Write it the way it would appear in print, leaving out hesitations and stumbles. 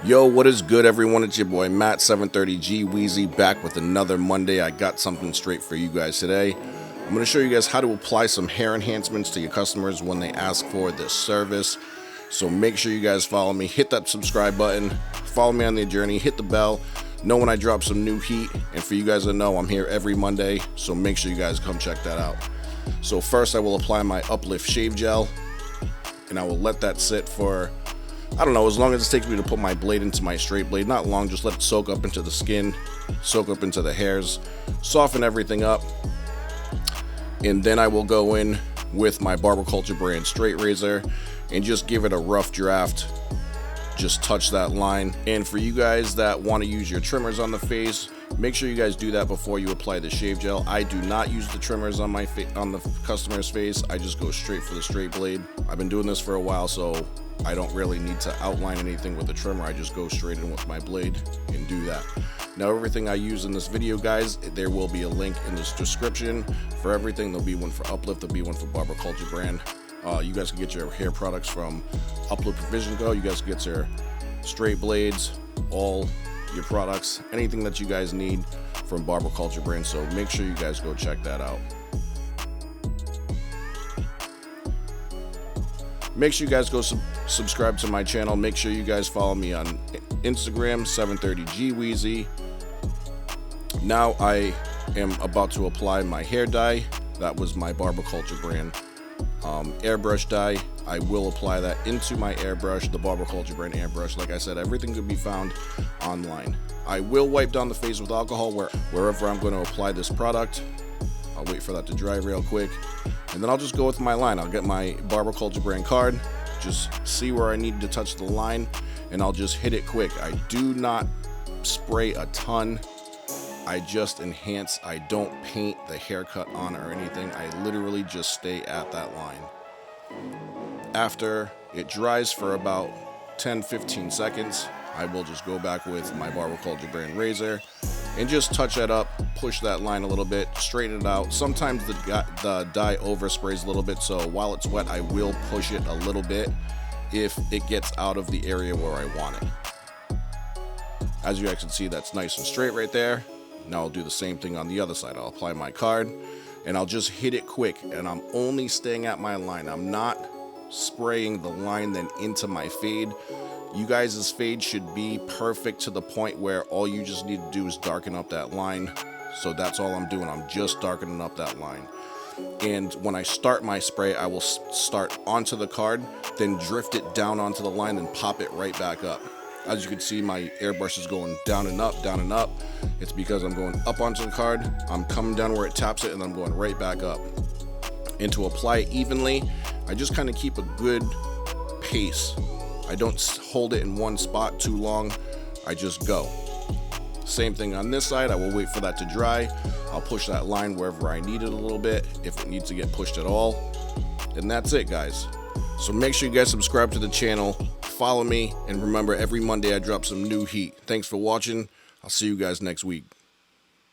Yo, what is good, everyone? It's your boy Matt 730G Wheezy back with another Monday. I got something straight for you guys today. I'm going to show you guys how to apply some hair enhancements to your customers when they ask for this service. So make sure you guys follow me, hit that subscribe button, follow me on the journey, hit the bell, know when I drop some new heat. And for you guys to know, I'm here every Monday, so make sure you guys come check that out. So first I will apply my Uplift shave gel, and I will let that sit for, I don't know, as long as it takes me to put my blade into my straight blade. Not long, just let it soak up into the skin, soak up into the hairs, soften everything up. And then I will go in with my Barber Culture brand straight razor and just give it a rough draft. Just touch that line. And for you guys that want to use your trimmers on the face, make sure you guys do that before you apply the shave gel. I do not use the trimmers on my on the customer's face. I just go straight for the straight blade. I've been doing this for a while, so I don't really need to outline anything with the trimmer. I just go straight in with my blade and do that. Now, everything I use in this video, guys, there will be a link in this description for everything. There'll be one for Uplift, there'll be one for Barber Culture brand. You guys can get your hair products from Uplift Provision Co. You guys can get your straight blades, all your products, anything that you guys need from Barber Culture brand. So make sure you guys go check that out. Make sure you guys go subscribe to my channel. Make sure you guys follow me on Instagram, 730G Wheezy. Now I am about to apply my hair dye. That was my Barber Culture brand airbrush dye. I will apply that into my airbrush, the Barber Culture brand airbrush. Like I said, everything could be found online. I will wipe down the face with alcohol wherever I'm going to apply this product. I'll wait for that to dry real quick, and then I'll just go with my line. I'll get my Barber Culture brand card, just see where I need to touch the line, and I'll just hit it quick. I do not spray a ton. I just enhance. I don't paint the haircut on or anything. I literally just stay at that line. After it dries for about 10-15 seconds, I will just go back with my Barber Culture brand razor and just touch that up, push that line a little bit, straighten it out. Sometimes the dye oversprays a little bit, so while it's wet, I will push it a little bit if it gets out of the area where I want it. As you guys can see, that's nice and straight right there. Now I'll do the same thing on the other side. I'll apply my card and I'll just hit it quick, and I'm only staying at my line. I'm not spraying the line then into my fade. You guys' fade should be perfect to the point where all you just need to do is darken up that line. So that's all I'm doing. I'm just darkening up that line. And when I start my spray, I will start onto the card, then drift it down onto the line, and pop it right back up. As you can see, my airbrush is going down and up, down and up. It's because I'm going up onto the card, I'm coming down where it taps it, and I'm going right back up. And to apply it evenly, I just kind of keep a good pace. I don't hold it in one spot too long. I just go. Same thing on this side. I will wait for that to dry. I'll push that line wherever I need it a little bit, if it needs to get pushed at all. And that's it, guys. So make sure you guys subscribe to the channel, follow me, and remember, every Monday I drop some new heat. Thanks for watching. I'll see you guys next week.